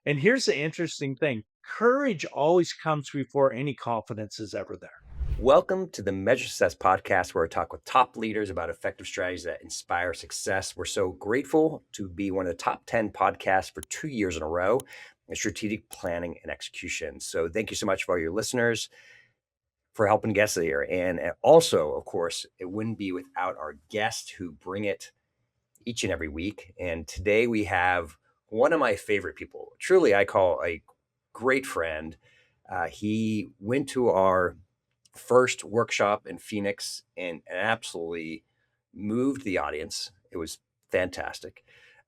And here's the interesting thing. Courage always comes before any confidence is ever there. Welcome to the Measure Success podcast, where I talk with top leaders about effective strategies that inspire success. We're so grateful to be one of the top 10 podcasts for 2 years in a row in strategic planning and execution. So thank you so much for all your listeners for helping get us here. And also, of course, it wouldn't be without our guests who bring it each and every week. And today we have one of my favorite people, truly, I call a great friend. He went to our first workshop in Phoenix and absolutely moved the audience. It was fantastic.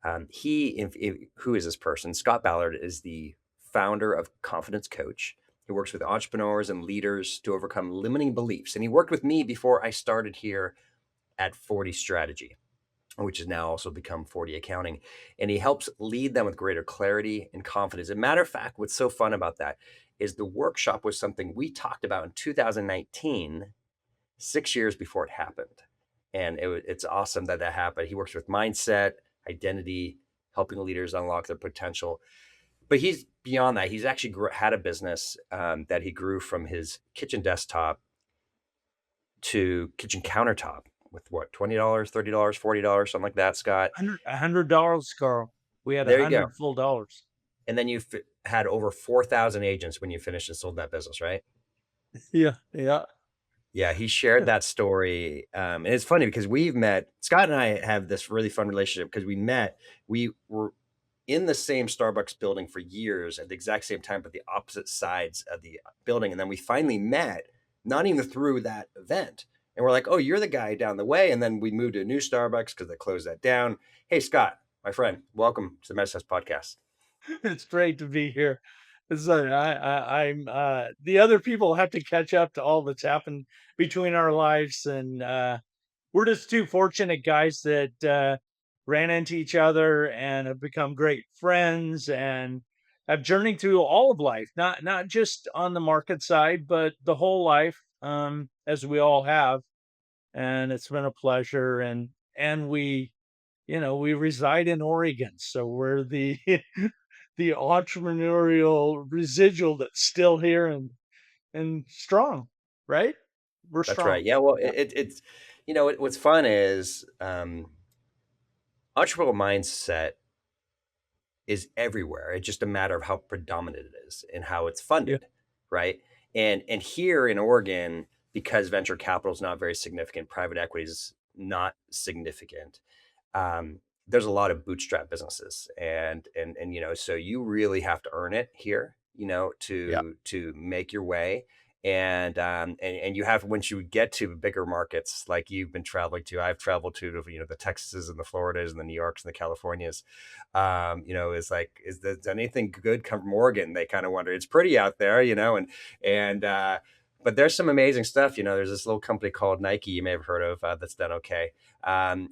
Who is this person? Scott Ballard is the founder of Confidence Coach. He works with entrepreneurs and leaders to overcome limiting beliefs. And he worked with me before I started here at 40 Strategy, which has now also become 40 Accounting. And he helps lead them with greater clarity and confidence. As a matter of fact, what's so fun about that is the workshop was something we talked about in 2019, 6 years before it happened. And it's awesome that that happened. He works with mindset, identity, helping leaders unlock their potential. But he's beyond that. He's actually had a business that he grew from his kitchen desktop to kitchen countertop with what, $20, $30, $40, something like that, Scott. $100, Carl. We had a There you go. hundred full dollars. And then you've had over 4,000 agents when you finished and sold that business, right? Yeah, yeah. Yeah, he shared that story. And it's funny because we've met, Scott and I have this really fun relationship because we were in the same Starbucks building for years at the exact same time, but the opposite sides of the building. And then we finally met, not even through that event. And we're like, oh, you're the guy down the way. And then we moved to a new Starbucks because they closed that down. Hey, Scott, my friend, welcome to the Mess Podcast. It's great to be here. So I'm the other people have to catch up to all that's happened between our lives, and we're just two fortunate guys that ran into each other and have become great friends and have journeyed through all of life, not just on the market side, but the whole life, as we all have. And it's been a pleasure. And we reside in Oregon, so we're the the entrepreneurial residual that's still here and strong, right? We're That's right. strong. Yeah. Well, Yeah. it's, what's fun is entrepreneurial mindset is everywhere. It's just a matter of how predominant it is and how it's Yeah. funded, right? And here in Oregon, because venture capital is not very significant, private equity is not significant. There's a lot of bootstrap businesses, and so you really have to earn it here, Yeah. to make your way. And you have, once you get to bigger markets like you've been traveling to, I've traveled to, the Texases and the Floridas and the New Yorks and the Californias. It's like, is there anything good come from Oregon? They kind of wonder. It's pretty out there, and but there's some amazing stuff. There's this little company called Nike you may have heard of, that's done okay, and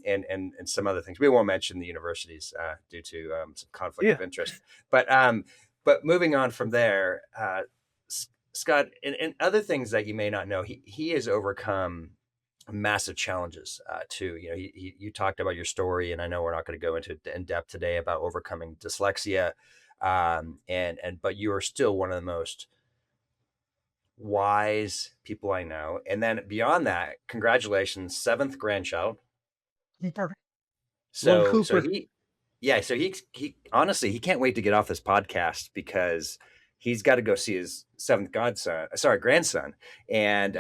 some other things. We won't mention the universities due to some conflict Yeah. of interest. But moving on from there, Scott, and other things that you may not know, he has overcome massive challenges too. You talked about your story, and I know we're not going to go into it in depth today about overcoming dyslexia, and but you are still one of the most wise people I know. And then beyond that, congratulations, seventh grandchild. Cooper. Little So Cooper. he, yeah, so he honestly, he can't wait to get off this podcast because he's got to go see his seventh grandson, and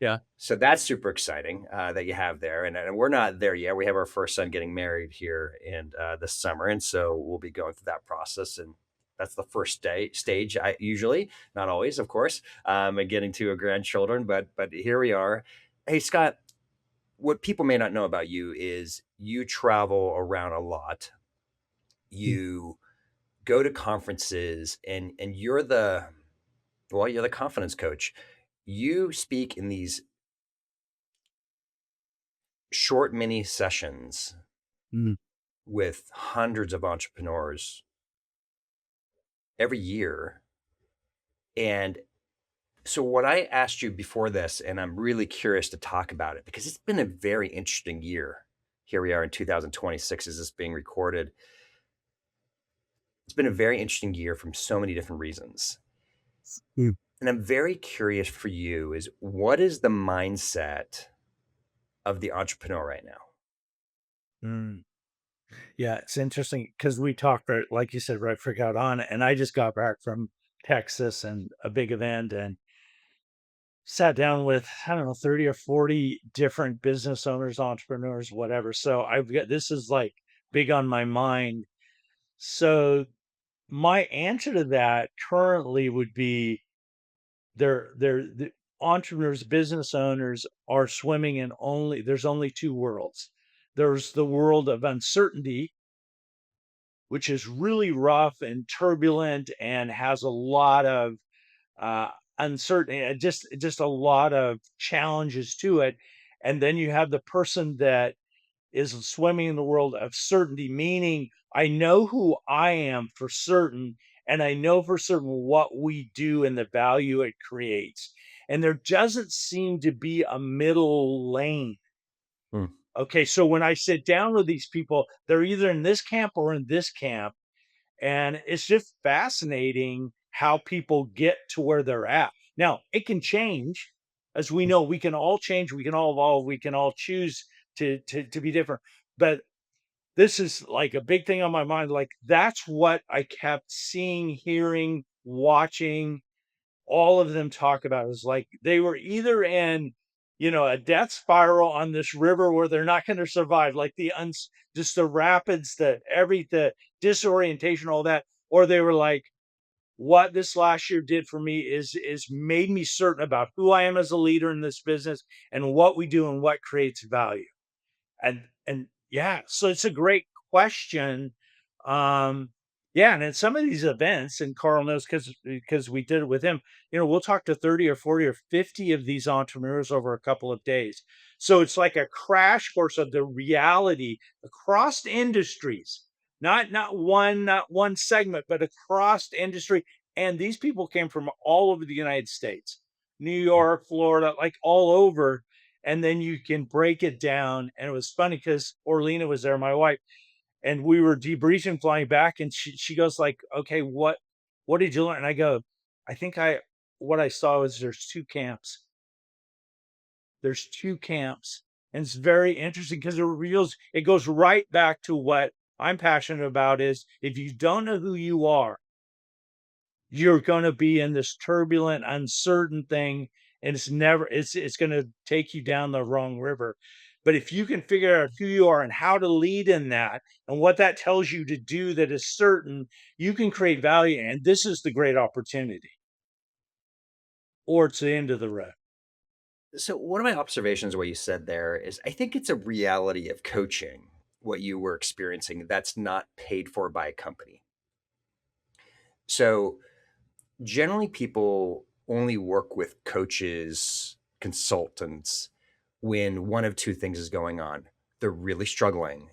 Yeah. so that's super exciting that you have there. And we're not there yet. We have our first son getting married here in this summer, and so we'll be going through that process. And that's the first stage. I usually, not always, of course, and getting to a grandchildren, but here we are. Hey, Scott, what people may not know about you is you travel around a lot. Mm. You go to conferences, and you're the confidence coach. You speak in these short mini sessions Mm. with hundreds of entrepreneurs every year. And so what I asked you before this, and I'm really curious to talk about it because it's been a very interesting year. Here we are in 2026 as this being recorded. It's been a very interesting year from so many different reasons. Mm. And I'm very curious for you is what is the mindset of the entrepreneur right now? Mm. Yeah, it's interesting because we talked, right, like you said, right, got on, and I just got back from Texas and a big event and sat down with, I don't know, 30 or 40 different business owners, entrepreneurs, whatever. So I've got this is like big on my mind. So my answer to that currently would be the entrepreneurs, business owners are swimming in there's only two worlds. There's the world of uncertainty, which is really rough and turbulent and has a lot of uh, uncertainty, just a lot of challenges to it. And then you have the person that is swimming in the world of certainty, meaning I know who I am for certain, and I know for certain what we do and the value it creates. And there doesn't seem to be a middle lane. Mm, Okay, so when I sit down with these people, they're either in this camp or in this camp. And it's just fascinating how people get to where they're at. Now, it can change. As we know, we can all change, we can all evolve, we can all choose to be different. But this is like a big thing on my mind. Like that's what I kept seeing, hearing, watching all of them talk about. It was like they were either in, a death spiral on this river where they're not going to survive, like just the rapids, the disorientation, all that, or they were like, what this last year did for me is made me certain about who I am as a leader in this business and what we do and what creates value. And yeah, so it's a great question. Um, yeah, and at some of these events, and Carl knows because we did it with him, we'll talk to 30 or 40 or 50 of these entrepreneurs over a couple of days. So it's like a crash course of the reality across industries, not one segment, but across industry. And these people came from all over the United States, New York, Florida, like all over, and then you can break it down. And it was funny because Orlina was there, my wife, and we were debriefing flying back, and she goes like, "Okay, what did you learn?" And I go, "I think I what I saw was there's two camps. There's two camps." And it's very interesting because it goes right back to what I'm passionate about is if you don't know who you are, you're gonna be in this turbulent, uncertain thing, and it's gonna take you down the wrong river. But if you can figure out who you are and how to lead in that and what that tells you to do that is certain, you can create value, and this is the great opportunity, or it's the end of the road. So one of my observations of what you said there is I think it's a reality of coaching, what you were experiencing that's not paid for by a company. So generally people only work with coaches, consultants when one of two things is going on. They're really struggling.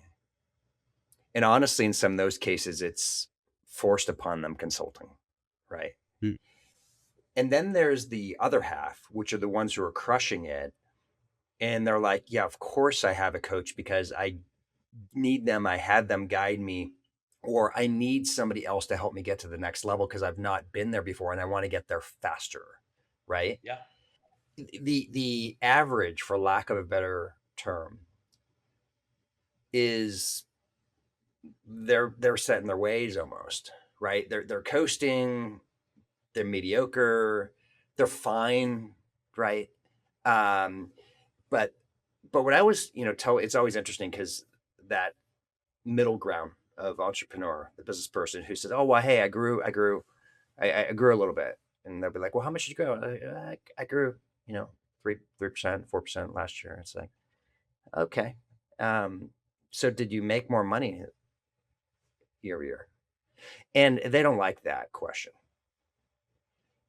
And honestly, in some of those cases, it's forced upon them consulting, right? Mm. And then there's the other half, which are the ones who are crushing it. And they're like, yeah, of course I have a coach because I need them. I had them guide me, or I need somebody else to help me get to the next level because I've not been there before and I want to get there faster. Right. Yeah. The average, for lack of a better term, is they're set in their ways almost, right? They're coasting, they're mediocre, they're fine, right? Um, but but what I was, it's always interesting because that middle ground of entrepreneur, the business person who says, "Oh well, hey, I grew a little bit," and they'll be like, "Well, how much did you grow?" I grew, 3%, 4% last year. It's like, okay, so did you make more money year over year? And they don't like that question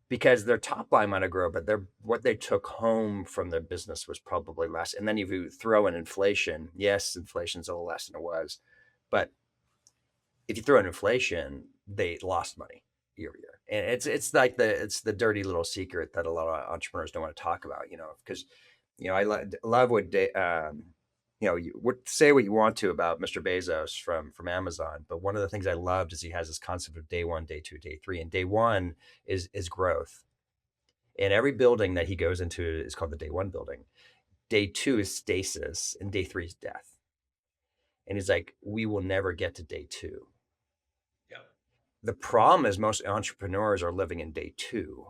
because their top line might have grown, but what they took home from their business was probably less. And then if you throw in inflation, yes, inflation's a little less than it was, but if you throw in inflation, they lost money year over year. And it's like it's the dirty little secret that a lot of entrepreneurs don't want to talk about, because I love what say what you want to about Mr. Bezos from Amazon, but one of the things I loved is he has this concept of day one, day two, day three, and day one is growth. And every building that he goes into is called the day one building. Day two is stasis, and day three is death. And he's like, we will never get to day two. Yeah. The problem is most entrepreneurs are living in day two.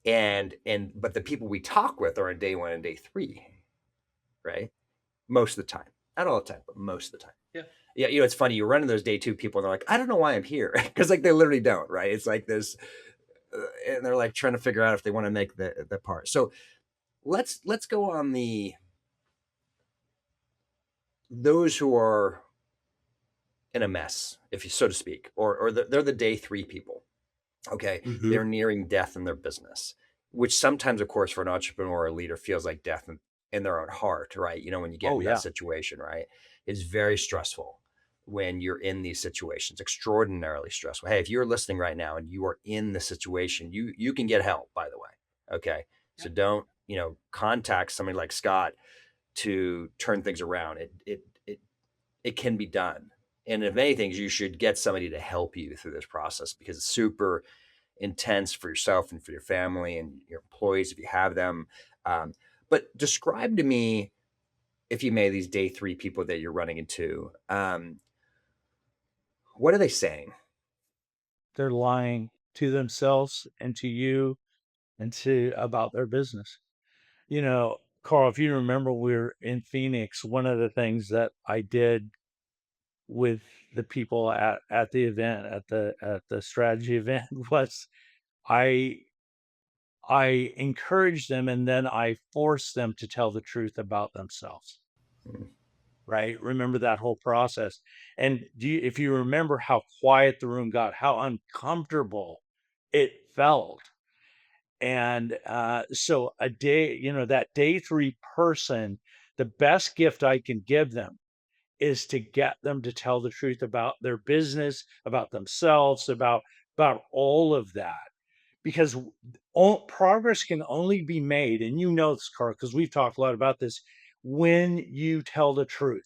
But the people we talk with are in day one and day three, right? Most of the time. Not all the time, but most of the time. Yeah. Yeah, it's funny. You run into those day two people, and they're like, I don't know why I'm here. Because like they literally don't, right? It's like this, and they're like trying to figure out if they want to make the part. So let's go on those who are in a mess, if you so to speak, or they're the day three people. Okay, they're nearing death in their business, which sometimes, of course, for an entrepreneur or leader feels like death in their own heart, right? When you get Oh in yeah. that situation, right? It's very stressful when you're in these situations, extraordinarily stressful. Hey, if you're listening right now and you are in the situation, you can get help, by the way. Okay. So don't, contact somebody like Scott to turn things around. It can be done. And if anything, you should get somebody to help you through this process because it's super intense for yourself and for your family and your employees if you have them. But describe to me, if you may, these day three people that you're running into. What are they saying? They're lying to themselves and to you and to about their business. Carl, if you remember, we were in Phoenix. One of the things that I did with the people at the event, at the strategy event, was I I encouraged them and then I forced them to tell the truth about themselves. Mm. Right? Remember that whole process. And if you remember how quiet the room got, how uncomfortable it felt. And so that day three person, the best gift I can give them is to get them to tell the truth about their business, about themselves, about all of that. Because all progress can only be made, and this, Carl, because we've talked a lot about this, when you tell the truth.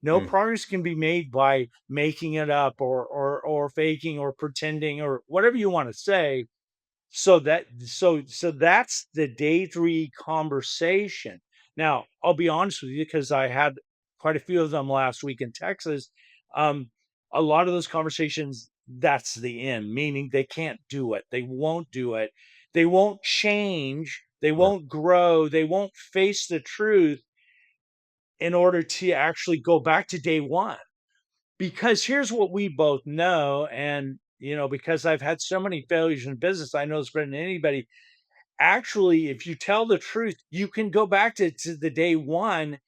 No Mm. progress can be made by making it up or faking or pretending or whatever you want to say. So that's the day three conversation. Now, I'll be honest with you because I had quite a few of them last week in Texas. Um, a lot of those conversations, that's the end, meaning they can't do it. They won't do it. They won't change. They Right. won't grow. They won't face the truth in order to actually go back to day one. Because here's what we both know. And, because I've had so many failures in business, I know this better than anybody. Actually, if you tell the truth, you can go back to the day one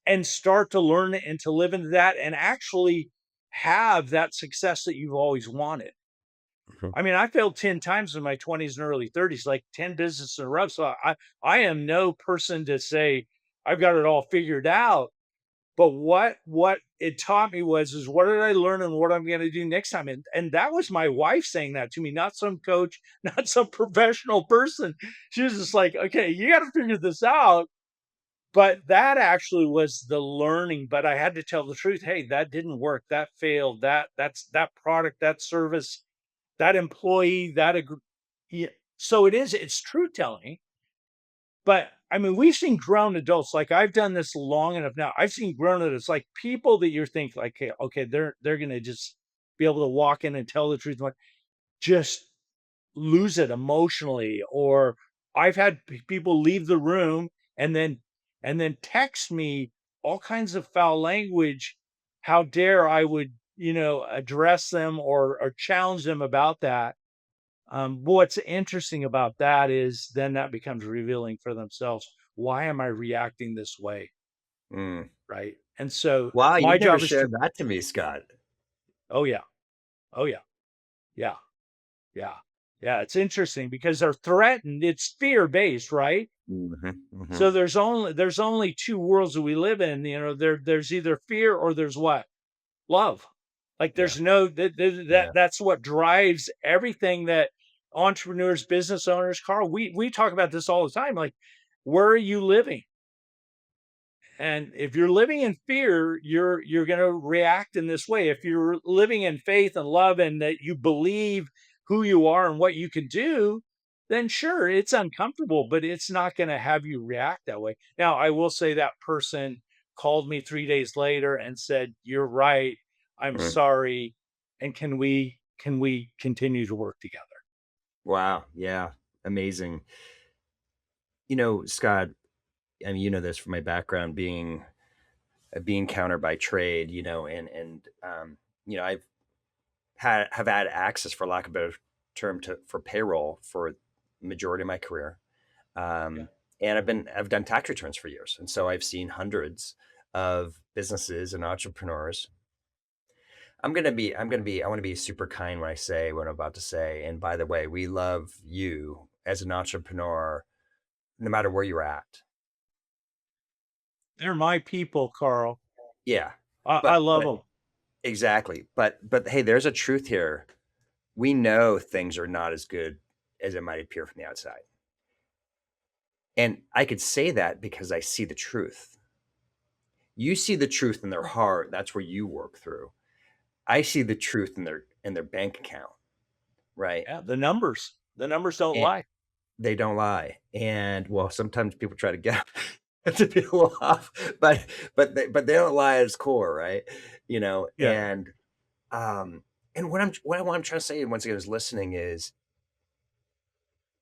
and start to learn it and to live into that and actually have that success that you've always wanted. Mhm. I mean, I failed 10 times in my 20s and early 30s, like 10 businesses in a row. So I am no person to say I've got it all figured out. But what it taught me is what did I learn and what I'm going to do next time? And that was my wife saying that to me, not some coach, not some professional person. She was just like, okay, you got to figure this out. But that actually was the learning. But I had to tell the truth. Hey, that didn't work. That failed. That's that product, that service, that employee, yeah. So it's truth telling. But I mean, we've seen grown adults, like I've done this long enough now. I've seen grown adults, like people that you think like, okay, they're gonna just be able to walk in and tell the truth, like just lose it emotionally. Or I've had people leave the room and then text me all kinds of foul language. How dare I would, address them or challenge them about that. What's interesting about that is then that becomes revealing for themselves. Why am I reacting this way? Mm. Right. And so Wow, my you've never job is shared to, that to me, Scott. oh, yeah. Oh, yeah. Yeah. Yeah. Yeah. It's interesting because they're threatened. It's fear based, right? Mhm, So mhm. there's only two worlds that we live in. There's either fear or there's what? Love. Like Yeah, there's no yeah. that's what drives everything that entrepreneurs, business owners, Carl, we talk about this all the time. Like, where are you living? And if you're living in fear, you're going to react in this way. If you're living in faith and love and that you believe who you are and what you can do, then sure, it's uncomfortable, but it's not going to have you react that way. Now, I will say that person called me 3 days later and said, "You're right. I'm Mm. sorry. And can we continue to work together?" Wow. Yeah. Amazing. Scott, I mean, this from my background being a bean counter by trade, I've have had access, for lack of a better term, to for payroll for the majority of my career. Yeah. Um, and I've done tax returns for years. And so I've seen hundreds of businesses and entrepreneurs. I want to be super kind when I say what I'm about to say. And by the way, we love you as an entrepreneur, no matter where you're at. They're my people, Carl. Yeah. I But love them. exactly. But hey, there's a truth here. We know things are not as good as it might appear from the outside. And I could say that because I see the truth. You see the truth in their heart. That's where you work through. I see the truth in their bank account, right? Yeah, the numbers don't And lie. they don't lie. And well, sometimes people try to get to be a little off, but they don't lie at its core, right? You know, Yeah. um what I'm trying to say once again is listening is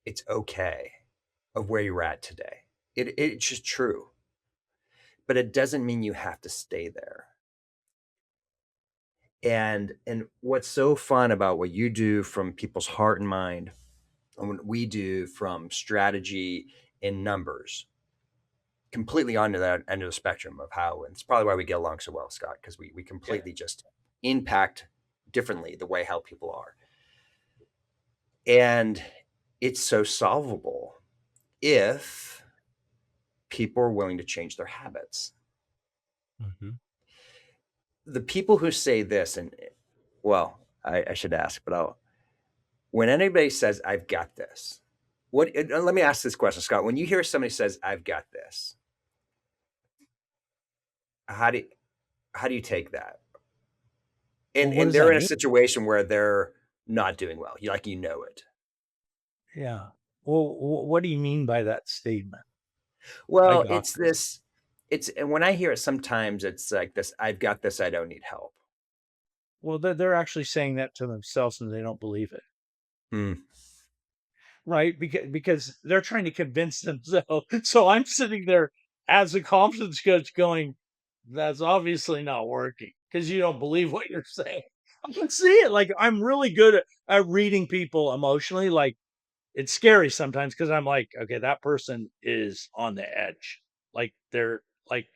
it's okay of where you're at today. It's just true, but it doesn't mean you have to stay there. And what's so fun about what you do from people's heart and mind, and what we do from strategy and numbers, completely onto that end of the spectrum of how, and it's probably why we get along so well, Scott, because we Yeah. completely just impact differently the way how people are. And it's so solvable if people are willing to change their habits. Mhm. The people who say this, and well, I should ask, but when anybody says, I've got this, let me ask this question, Scott. When you hear somebody says, I've got this, how do you, how do you take that? Well, And what and does they're that in a mean? situation where they're not doing well. You know it. Yeah. Well, what do you mean by that statement? I Well, got it's this. this. It's and when I hear it, sometimes it's like this. I've got this. I don't need help. Well, they're actually saying that to themselves and they don't believe it, Hmm. right? Because they're trying to convince themselves. So I'm sitting there as a confidence coach going, that's obviously not working because you don't believe what you're saying. I can see it. Like I'm really good at reading people emotionally. Like it's scary sometimes because I'm like, okay, that person is on the edge. Like they're like,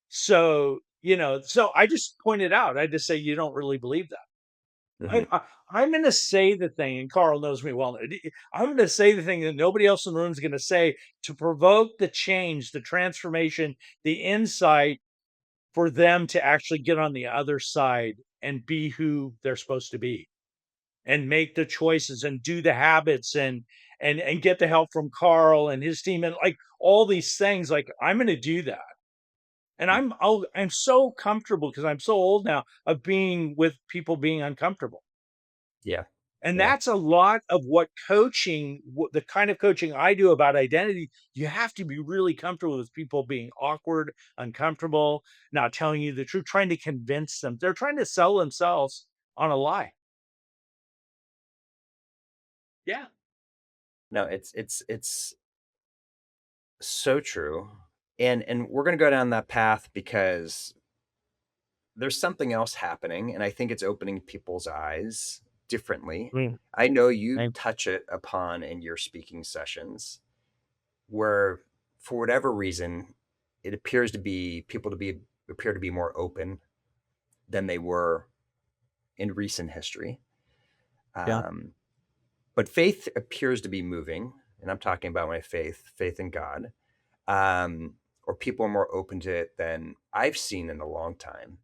so I just point it out. I just say, you don't really believe that. Hmm. I'm going to say the thing, and Carl knows me well. I'm going to say the thing that nobody else in the room is going to say to provoke the change, the transformation, the insight for them to actually get on the other side and be who they're supposed to be and make the choices and do the habits and get the help from Carl and his team and like all these things. Like I'm going to do that. And I'm so comfortable because I'm so old now of being with people being uncomfortable. Yeah. And Yeah. that's a lot of what coaching, the kind of coaching I do about identity. You have to be really comfortable with people being awkward, uncomfortable, not telling you the truth, trying to convince them. They're trying to sell themselves on a lie. Yeah. No, it's so true. And we're gonna go down that path because there's something else happening, and I think it's opening people's eyes differently. Mm, I know you I- touch it upon in your speaking sessions where for whatever reason it appears to be people to be appear to be more open than they were in recent history. yeah. Um, but faith appears to be moving, and I'm talking about my faith in God, or people are more open to it than I've seen in a long time.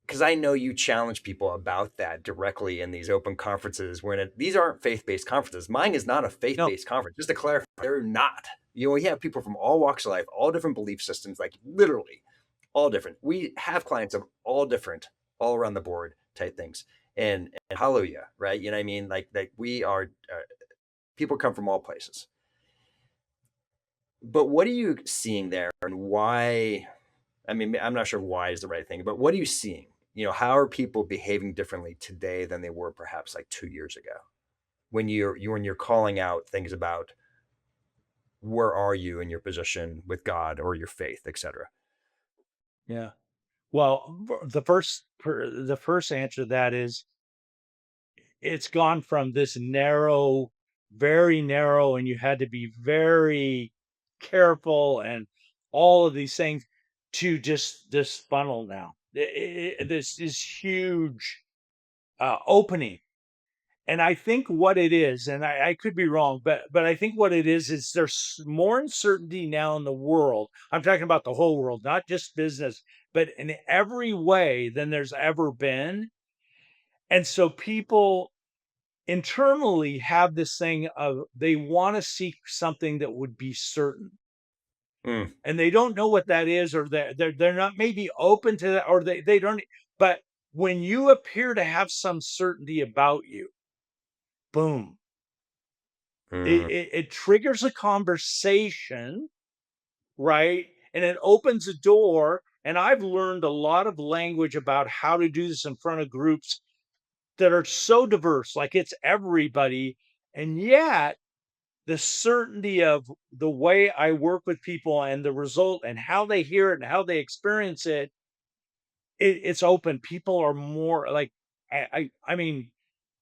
Because I know you challenge people about that directly in these open conferences these aren't faith-based conferences. Mine is not a No, faith-based conference. Just to clarify, they're not. We have people from all walks of life, all different belief systems, like literally all different. We have clients of all different, all around the board type things. And hallelujah, right? You know what I mean? Like we are, people come from all places. But what are you seeing there, and why? I mean, I'm not sure why is the right thing, but what are you seeing? How are people behaving differently today than they were perhaps like 2 years ago? When you're calling out things about where are you in your position with God or your faith, etc. Yeah. Well, the first answer to that is it's gone from this narrow, very narrow, and you had to be very careful and all of these things to just this funnel now. This is huge opening. And I think what it is, and I could be wrong, but I think what it is there's more uncertainty now in the world. I'm talking about the whole world, not just business, but in every way than there's ever been. And so people internally have this thing of they want to seek something that would be certain. Mm, And they don't know what that is, or they're not maybe open to that, or they don't. But when you appear to have some certainty about you, boom, mm, it triggers a conversation, right? And it opens a door. And I've learned a lot of language about how to do this in front of groups that are so diverse, like it's everybody. And yet, the certainty of the way I work with people and the result and how they hear it and how they experience it, it's open. People are more like, I mean,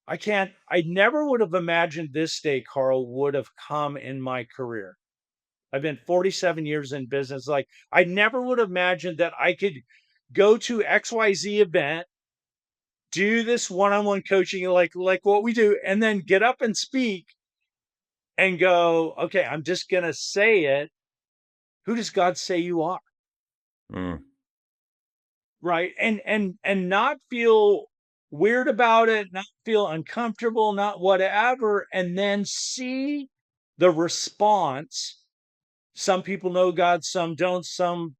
I never would have imagined this day, Carl, would have come in my career. I've been 47 years in business. Like, I never would have imagined that I could go to XYZ event, do this one-on-one coaching like what we do, and then get up and speak and go, okay, I'm just gonna say it. Who does God say you are? mm, Right. And not feel weird about it, not feel uncomfortable, not whatever, and then see the response. Some people know God, some don't, some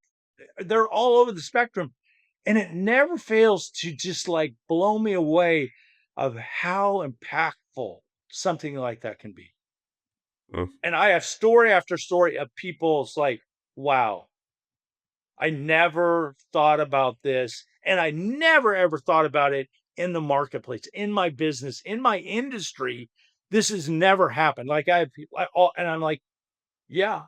they're all over the spectrum. And it never fails to just like blow me away of how impactful something like that can be. mm. And I have story after story of people's like, wow, I never thought about this. And I never ever thought about it in the marketplace, in my business, in my industry. This has never happened. Like I have people, and I'm like, yeah,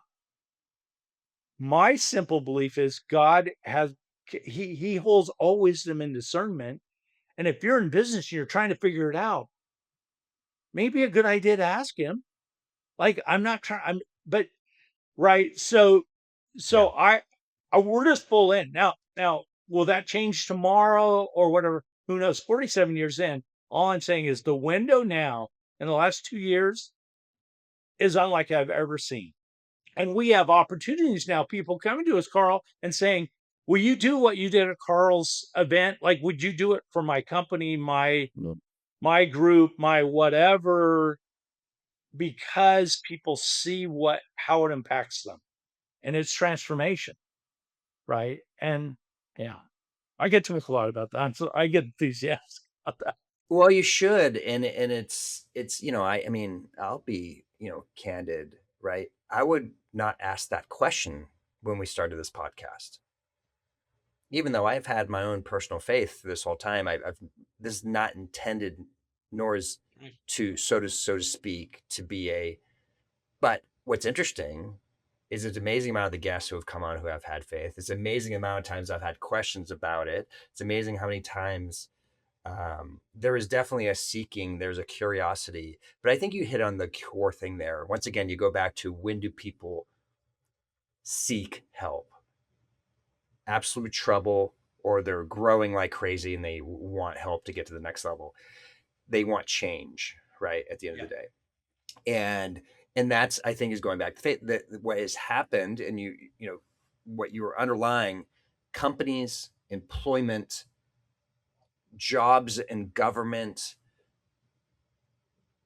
my simple belief is God has, he holds all wisdom and discernment. And if you're in business and you're trying to figure it out, maybe a good idea to ask him. Like I'm not trying, but right. So Yeah. so we're just full in. Now, will that change tomorrow or whatever? Who knows? 47 years in, all I'm saying is the window now in the last 2 years is unlike I've ever seen. And we have opportunities now, people coming to us, Carl, and saying, "Will you do what you did at Carl's event? Like, would you do it for my company, my group, my whatever?" Because people see how it impacts them, and it's transformation. Right, and yeah, I get to talk a lot about that. I get enthusiastic about that. Well, you should, and it's I mean, I'll be candid, right? I would not ask that question when we started this podcast, even though I've had my own personal faith this whole time. I've This is not intended, nor is Right. to speak, to be a. But what's interesting is it's amazing amount of the guests who have come on who have had faith. It's amazing amount of times I've had questions about it. It's amazing how many times there is definitely a seeking, there's a curiosity. But I think you hit on the core thing there. Once again, you go back to when do people seek help? Absolute trouble, or they're growing like crazy and they want help to get to the next level. They want change, right? At the end Yeah. of the day. And that's, I think, is going back to faith. That what has happened, and what you were underlying, companies, employment, jobs, and government,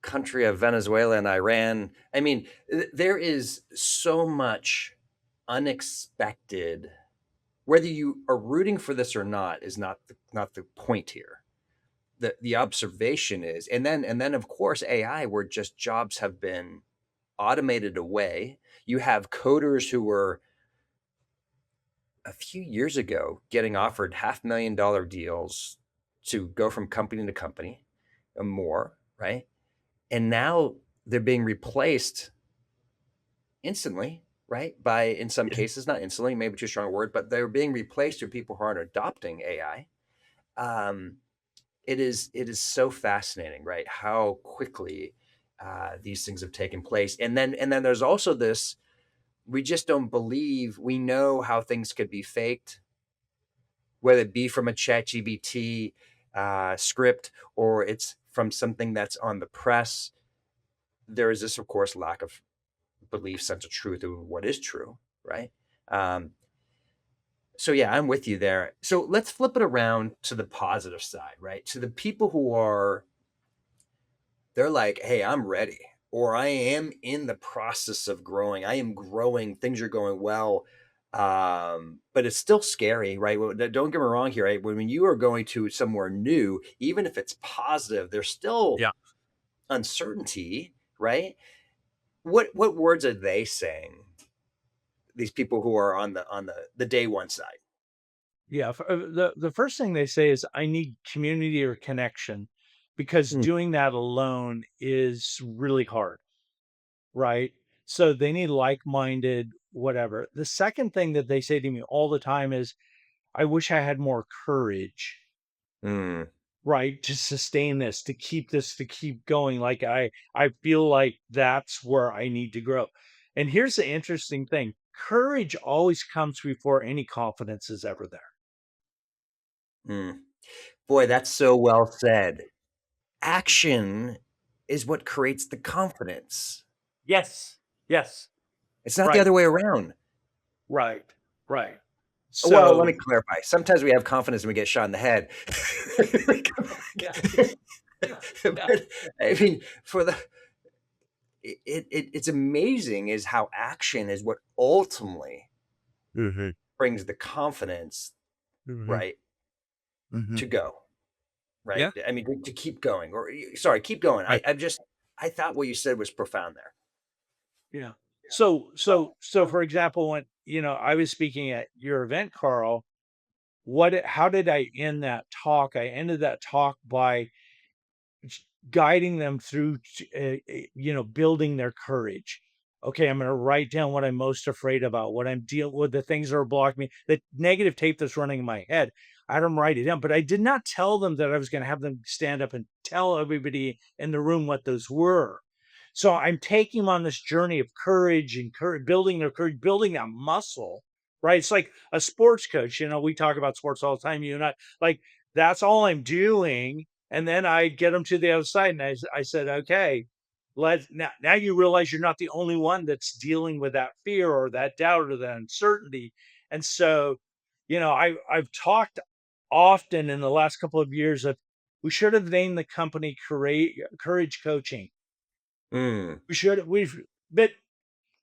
country of Venezuela and Iran. I mean, there is so much unexpected. Whether you are rooting for this or not is not the point here. The observation is, and then of course AI, where just jobs have been automated away. You have coders who were a few years ago getting offered $500,000 deals to go from company to company and more, right? And now they're being replaced instantly, right? By, in some cases, not instantly, maybe too strong a word, but they're being replaced with people who aren't adopting AI. It is so fascinating, right? How quickly these things have taken place. And then there's also this, we just don't believe, we know how things could be faked, whether it be from a ChatGPT script or it's from something that's on the press. There is this, of course, lack of belief, sense of truth of what is true, right? Um, so yeah, I'm with you there. So let's flip it around to the positive side, right? To the people who are, they're like, hey, I'm ready, or I am in the process of growing. I am growing. Things are going well. But it's still scary, right? Don't get me wrong here, right? When you are going to somewhere new, even if it's positive, there's still Yeah. uncertainty, right? What words are they saying? These people who are on the day one side. Yeah, the first thing they say is, "I need community or connection," because Mm, doing that alone is really hard, right? So they need like-minded whatever. The second thing that they say to me all the time is, "I wish I had more courage," mm, right? To sustain this, to keep this, to keep going. Like I feel like that's where I need to grow. And here's the interesting thing. Courage always comes before any confidence is ever there. mm. Boy, that's so well said. Action is what creates the confidence. Yes. Yes. It's not the Right. other way around. Right. Right. Well, let me So clarify. Sometimes we have confidence and we get shot in the head. yeah. Yeah. Yeah. But I mean, for the it's amazing is how action is what ultimately Mhm. brings the confidence, Mhm. right, Mhm. to go, right? Yeah. I mean, to keep going, or sorry, keep going. Right. I thought what you said was profound there. Yeah. So for example, when I was speaking at your event, Carl, how did I end that talk? I ended that talk by guiding them through building their courage. Okay, I'm going to write down what I'm most afraid about, what I'm dealing with, the things that are blocking me, the negative tape that's running in my head. I had them write it down, but I did not tell them that I was going to have them stand up and tell everybody in the room what those were. So I'm taking them on this journey of courage and building their courage, building that muscle, right? It's like a sports coach. We talk about sports all the time, you and I. Like, that's all I'm doing, and then I get them to the other side, and I said, "Okay, now you realize you're not the only one that's dealing with that fear or that doubt or that uncertainty." And so, I've talked often in the last couple of years of, we should have named the company Courage Coaching. Mm, But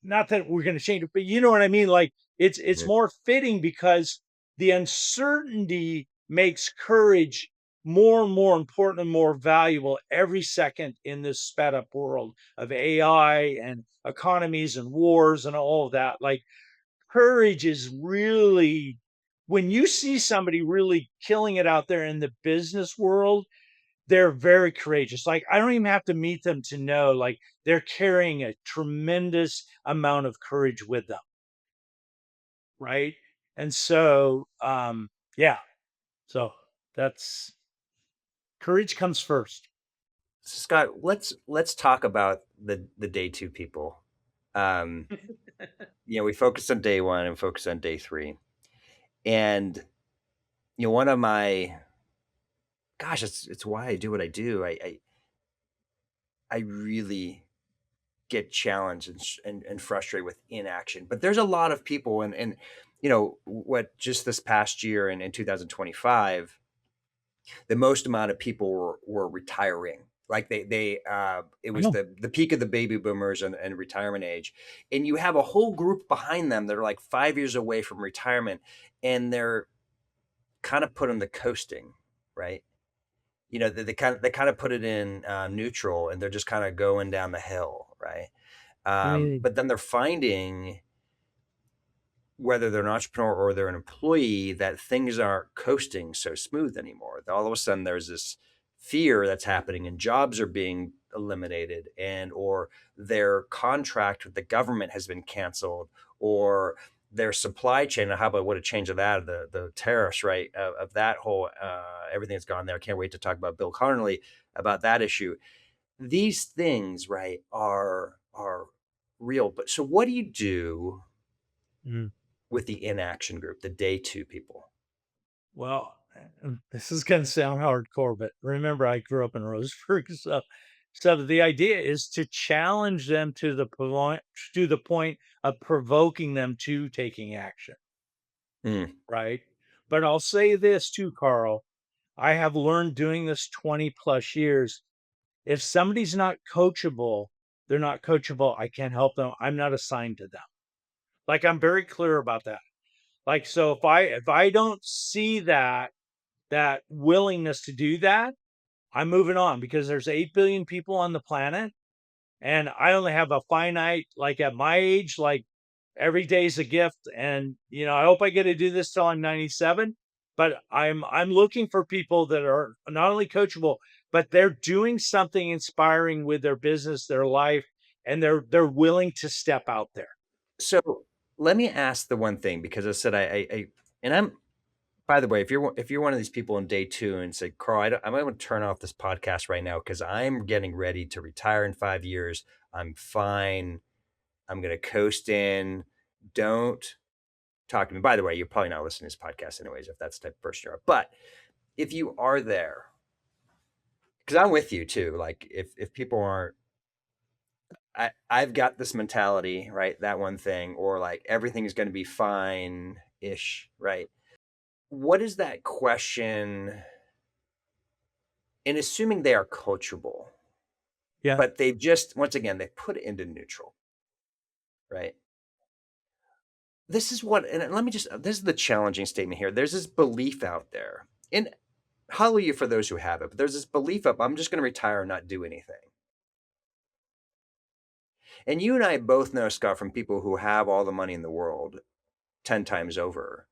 not that we're going to change it, but you know what I mean? Like, it's mhm, more fitting because the uncertainty makes courage more and more important and more valuable every second in this sped up world of AI and economies and wars and all of that. Like, courage is really, when you see somebody really killing it out there in the business world, they're very courageous. Like, I don't even have to meet them to know, like, they're carrying a tremendous amount of courage with them, right? And so, yeah, so that's courage comes first. Scott, let's talk about the day two people. Um, we focus on day one and focus on day three, and one of my, gosh, it's why I do what I do. I really get challenged and frustrated with inaction. But there's a lot of people, and what, just this past year in 2025, the most amount of people were retiring. Like it I was know. the peak of the baby boomers and retirement age, and you have a whole group behind them that are like 5 years away from retirement, and they're kind of put on the coasting, right? They kind of put it in neutral, and they're just kind of going down the hill, right? I mean, But then they're finding, whether they're an entrepreneur or they're an employee, that things aren't coasting so smooth anymore. All of a sudden, there's this fear that's happening, and jobs are being eliminated, and or their contract with the government has been canceled, or their supply chain. How about what a change of that, the tariffs, right? Of that whole everything that's gone there. I can't wait to talk about Bill Connolly about that issue. These things, right, are real. But so, what do you do mm, with the inaction group, the day two people? well, this is going to sound hardcore, but remember, I grew up in Roseburg, so the idea is to challenge them to the point of provoking them to taking action, Mm. right? But I'll say this too, Carl. I have learned doing this 20 plus years. If somebody's not coachable, they're not coachable. I can't help them. I'm not assigned to them. Like I'm very clear about that. Like so if I don't see that willingness to do that, I'm moving on because there's 8 billion people on the planet and I only have a finite like at my age like every day's a gift and I hope I get to do this till I'm 97, but I'm looking for people that are not only coachable but they're doing something inspiring with their business, their life, and they're willing to step out there. So let me ask the one thing, because I said and I'm, by the way, if you're one of these people in day two and say, Carl, I'm going to turn off this podcast right now because I'm getting ready to retire in 5 years. I'm fine. I'm going to coast in. Don't talk to me. By the way, you're probably not listening to this podcast anyways, if that's the type of person you are. But if you are there, because I'm with you too. Like if people aren't, I've got this mentality, right? That one thing, or like everything is going to be fine ish, right? What is that question? And assuming they are coachable, Yeah. but they've just, once again, they put it into neutral, right? This is what, and let me just, this is the challenging statement here. There's this belief out there, and hallelujah for those who have it, but there's this belief of, I'm just going to retire and not do anything. And you and I both know, Scott, from people who have all the money in the world 10 times over,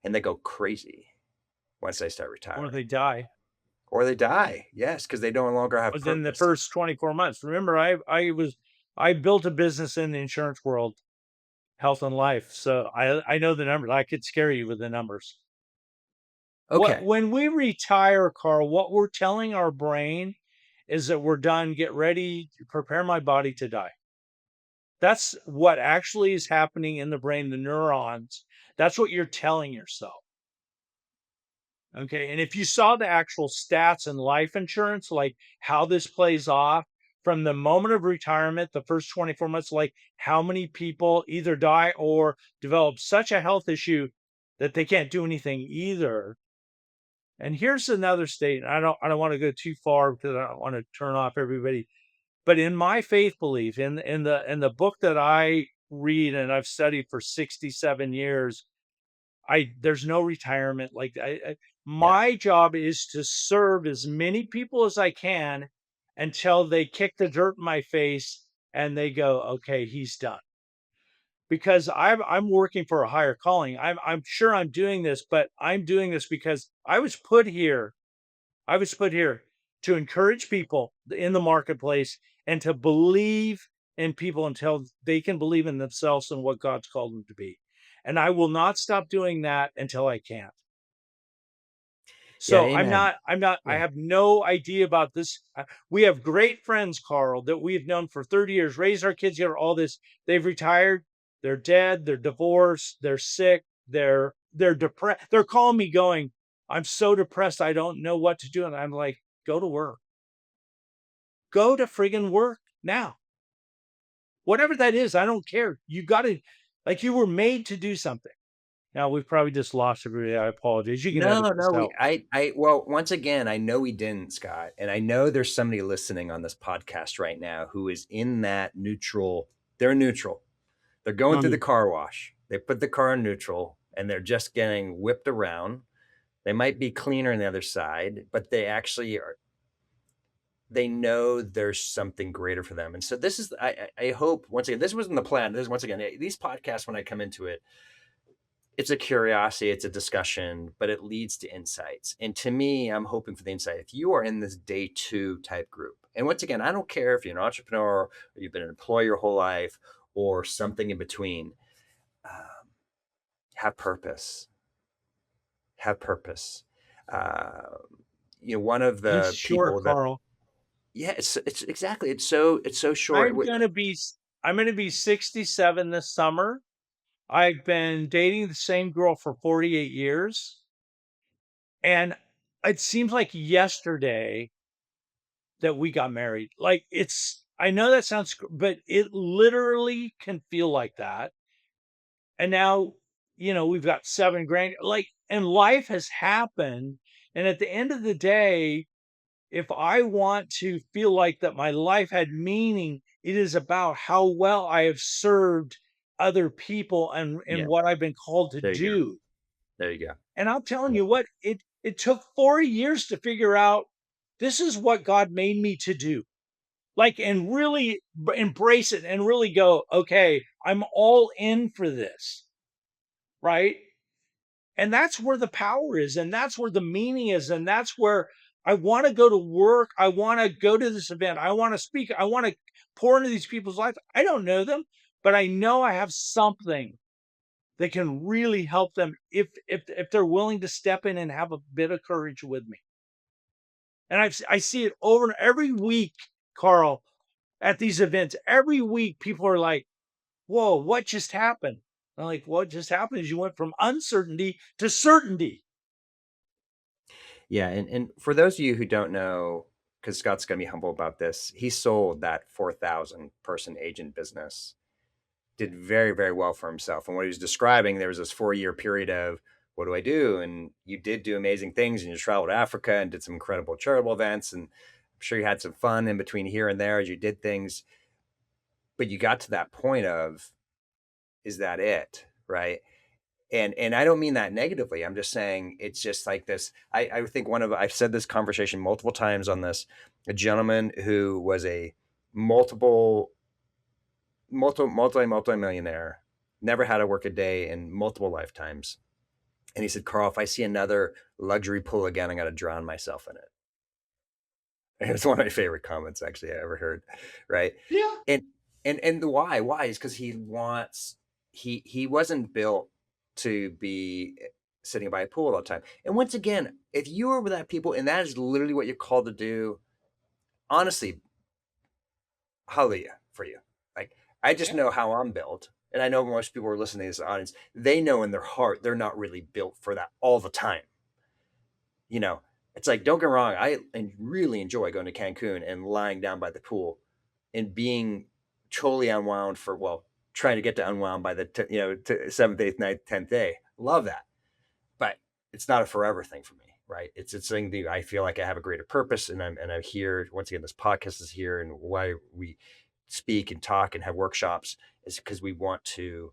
and they go crazy once they start Or retiring, they die or they die. Yes, because they no longer have within the purpose. first 24 months. Remember, I built a business in the insurance world, health and life. So I know the numbers. I could scare you with the numbers. What Okay. when we retire, Carl, what we're telling our brain is that we're done. Get ready, prepare my body to die. That's what actually is happening in the brain, the neurons. That's what you're telling yourself. Okay. And if you saw the actual stats in life insurance, like how this plays off from the moment of retirement, the first 24 months, like how many people either die or develop such a health issue that they can't do anything either. And here's another statement. I don't want to go too far because I don't want to turn off everybody. But in my faith belief, in the book that I read and I've studied for 67 years, there's no retirement. Like Yeah. my job is to serve as many people as I can until they kick the dirt in my face and they go, okay, he's done. Because I'm working for a higher calling. I'm sure I'm doing this, but I'm doing this because I was put here. I was put here to encourage people in the marketplace and to believe in people until they can believe in themselves and what God's called them to be. And I will not stop doing that until I can. Yeah. So Amen. I Yeah. have no idea about this. We have great friends, Carl, that we've known for 30 years, raised our kids here, all this. They've retired, they're dead, they're divorced, they're sick, they're depressed. They're calling me going, I'm so depressed, I don't know what to do. And I'm like, go to work. Go to friggin' work now. Whatever that is, I don't care. You got to, like, you were made to do something. Now we've probably just lost everybody. I apologize. You can edit No, this no, out. well, once again, I know we didn't, Scott, and I know there's somebody listening on this podcast right now who is in that neutral. They're neutral. They're going through the Um, car wash. They put the car in neutral and they're just getting whipped around. They might be cleaner on the other side, but they actually are, they know there's something greater for them. And so this is, I hope, once again, this wasn't the plan. This, once again, these podcasts, when I come into it, it's a curiosity, it's a discussion, but it leads to insights. And to me, I'm hoping for the insight. If you are in this day two type group, and once again, I don't care if you're an entrepreneur or you've been an employee your whole life or something in between, um, have purpose, have purpose. Uh, one of it's the short, people that, Carl. yeah, it's exactly, it's so short. I'm gonna be 67 this summer. I've been dating the same girl for 48 years, and it seems like yesterday that we got married. Like, I know that sounds but it literally can feel like that. And now, we've got 7 grand, like, and life has happened, and at the end of the day, if I want to feel like that my life had meaning, it is about how well I have served other people and Yeah, what I've been called to there you go. do. There you go. And I'm telling Yeah. you what, it took 40 years to figure out this is what God made me to do. Like, and really embrace it and really go, okay, I'm all in for this, right? And that's where the power is, and that's where the meaning is, and that's where I want to go to work. I want to go to this event. I want to speak. I want to pour into these people's lives. I don't know them, but I know I have something that can really help them if they're willing to step in and have a bit of courage with me. And I see it over and every week, Carl, at these events. Every week, people are like, "Whoa, what just happened?" I'm like, "What just happened is you went from uncertainty to certainty." Yeah, and for those of you who don't know, because Scott's gonna be humble about this, he sold that 4,000 person agent business, did very, very well for himself. And what he was describing, there was this 4-year period of what do I do? And you did do amazing things, and you traveled to Africa and did some incredible charitable events, and I'm sure you had some fun in between here and there as you did things. But you got to that point of, is that it? Right. And I don't mean that negatively. I'm just saying it's just like this. I think I've said this conversation multiple times on this, a gentleman who was a multiple, multi millionaire, never had to work a day in multiple lifetimes. And he said, Carl, if I see another luxury pool again, I'm going to drown myself in it. And it's one of my favorite comments actually I ever heard. Right. Yeah. And and the why is because he wants, he wasn't built to be sitting by a pool all the time. And once again, if you are with that people and that is literally what you're called to do, honestly, hallelujah for you. Like, I just Yeah. know how I'm built. And I know most people who are listening to this audience, they know in their heart they're not really built for that all the time. You know, it's like, don't get me wrong, really enjoy going to Cancun and lying down by the pool and being totally unwound for, well, trying to get to unwound by the seventh, eighth, ninth, 10th day. Love that, but it's not a forever thing for me, right? It's something that I feel like I have a greater purpose, and I'm here once again. This podcast is here, and why we speak and talk and have workshops is because we want to.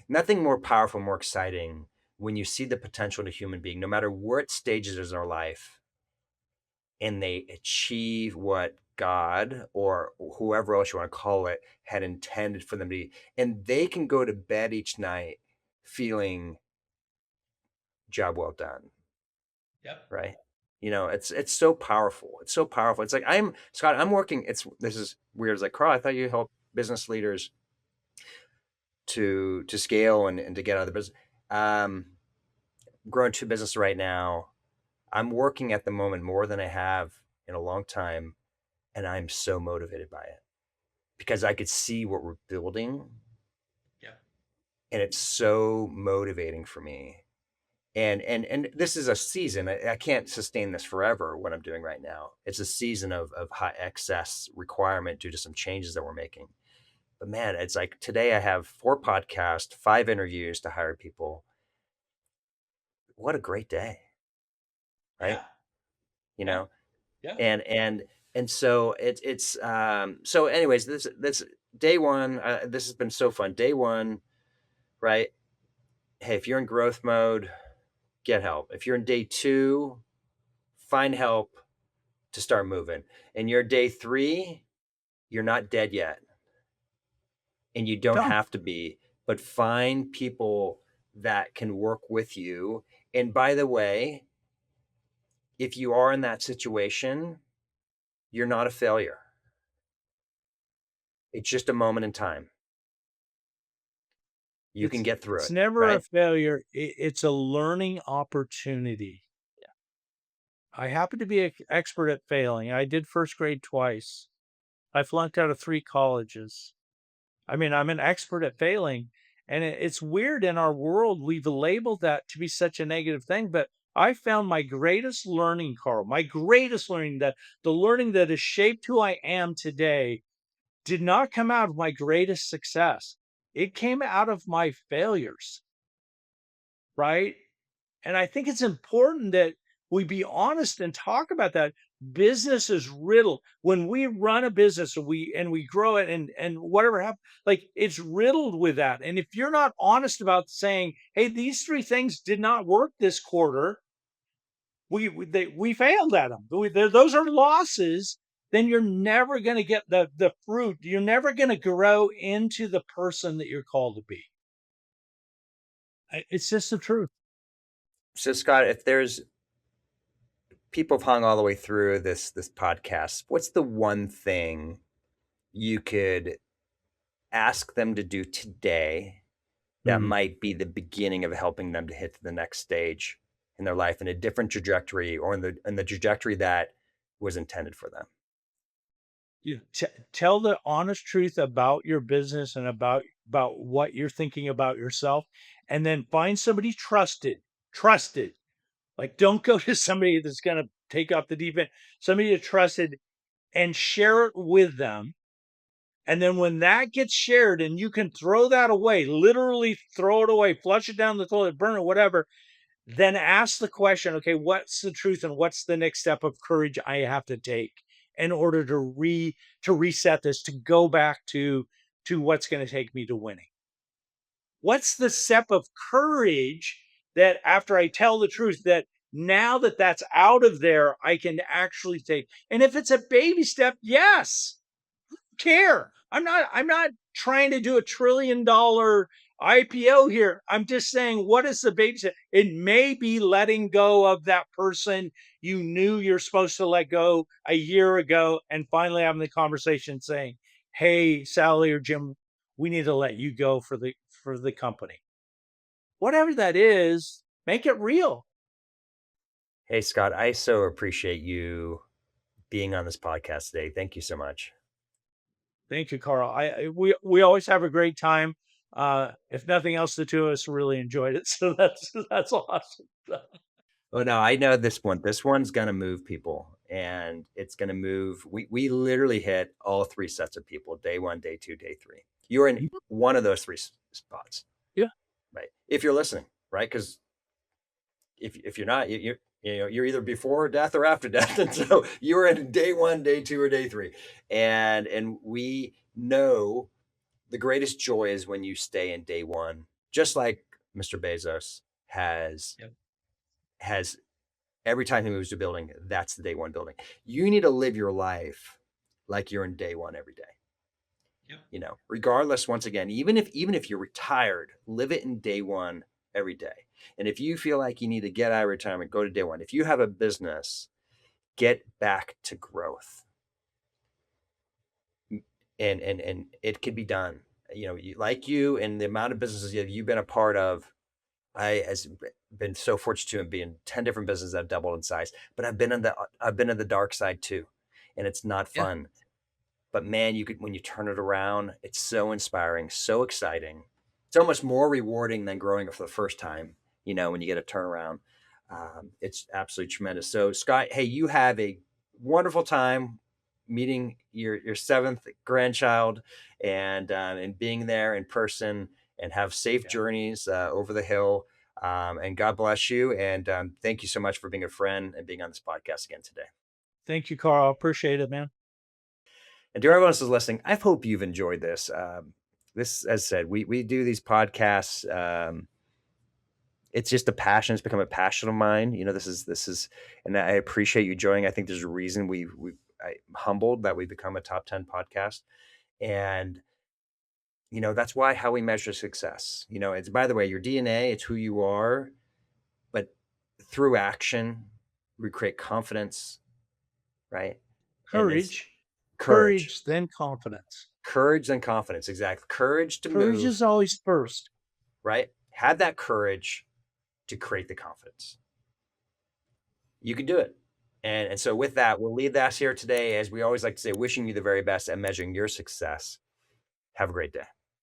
Nothing more powerful, more exciting when you see the potential in a human being, no matter what stages it is in our life, and they achieve what God or whoever else you want to call it had intended for them to be. And they can go to bed each night feeling job well done, Yep. right? It's so powerful. It's so powerful. It's like Scott, I'm working. This is weird. It's like, Carl, I thought you help business leaders to scale and to get out of the business. Um, Growing two businesses right now. I'm working at the moment more than I have in a long time, and I'm so motivated by it because I could see what we're building, Yep. and it's so motivating for me. And this is a season. I can't sustain this forever. What I'm doing right now, it's a season of high excess requirement due to some changes that we're making. But man, it's like today I have 4 podcasts, 5 interviews to hire people. What a great day, right? Yeah. You Yeah. know, Yeah. and so so anyways, this day one, this has been so fun. Day one, right? Hey, if you're in growth mode, get help. If you're in day two, find help to start moving. And you're day three, you're not dead yet. And you don't Don't. have to be, but find people that can work with you. And by the way, if you are in that situation, you're not a failure. It's just a moment in time. You can get through It's it, never a right? failure. It's a learning opportunity. I happen to be an expert at failing. I did first grade twice. I flunked out of 3 colleges. I mean, I'm an expert at failing, and it's weird in our world, we've labeled that to be such a negative thing, but I found my greatest learning, Carl, my greatest learning, that the learning that has shaped who I am today did not come out of my greatest success. It came out of my failures, right? And I think it's important that we be honest and talk about that. Business is riddled. When we run a business and we grow it and whatever happens, like it's riddled with that. And if you're not honest about saying, "Hey, these 3 things did not work this quarter. We failed at them. Those are losses." Then you're never going to get the fruit. You're never going to grow into the person that you're called to be. It's just the truth. So Scott, if there's people have hung all the way through this podcast, what's the one thing you could ask them to do today that Mhm. might be the beginning of helping them to hit to the next stage in their life in a different trajectory or in the trajectory that was intended for them? You tell the honest truth about your business and about what you're thinking about yourself, and then find somebody trusted. Like, don't go to somebody that's going to take off the deep end. Somebody you trusted, and share it with them. And then when that gets shared, and you can throw that away, literally throw it away, flush it down the toilet, burn it, whatever. Then ask the question, okay, what's the truth and what's the next step of courage I have to take in order to reset this, to go back to what's going to take me to winning? What's the step of courage that after I tell the truth, that now that that's out of there, I can actually take? And if it's a baby step, yes, care. I'm not trying to do $1 trillion IPO here. I'm just saying, what is the baby step? It may be letting go of that person you knew you're supposed to let go a year ago, and finally having the conversation saying, "Hey, Sally or Jim, we need to let you go for the company." Whatever that is, make it real. Hey, Scott, I so appreciate you being on this podcast today. Thank you so much. Thank you, Carl. We always have a great time. If nothing else, the two of us really enjoyed it, so that's awesome. Oh no, I know this one. This one's gonna move people, and it's gonna move. We literally hit all 3 sets of people: day one, day two, day three. You're in Mhm. one of those 3 spots, Yeah. right? If you're listening, right? Because if you're not, you're either before death or after death, and so you're in day one, day two, or day three, and we know the greatest joy is when you stay in day one, just like Mr. Bezos Yep. has every time he moves to a building, that's the day one building. You need to live your life like you're in day one every day. Yep. Regardless, once again, even if you're retired, live it in day one every day. And if you feel like you need to get out of retirement, go to day one. If you have a business, get back to growth. And it can be done. Like you and the amount of businesses you've been a part of, I has been so fortunate to be in 10 different businesses that have doubled in size, but I've been in the dark side too. And it's not Yeah. fun. But man, when you turn it around, it's so inspiring, so exciting. It's almost more rewarding than growing it for the first time, when you get a turnaround. It's absolutely tremendous. So Scott, hey, you have a wonderful time meeting your seventh grandchild and being there in person, and have safe Yeah. journeys over the hill. And God bless you. And thank you so much for being a friend and being on this podcast again today. Thank you, Carl. Appreciate it, man. And to everyone else who's listening, I hope you've enjoyed this. This, as I said, we do these podcasts. It's just a passion. It's become a passion of mine. This is, and I appreciate you joining. I think there's a reason I'm humbled that we become a top 10 podcast. And, that's why how we measure success. It's, by the way, your DNA, it's who you are, but through action, we create confidence, right? And it's Courage, courage, then confidence. courage and confidence. Exactly. Courage to Courage move, is always first. right? Have that courage to create the confidence. You can do it. And so with that, we'll leave that here today. As we always like to say, wishing you the very best and measuring your success. Have a great day.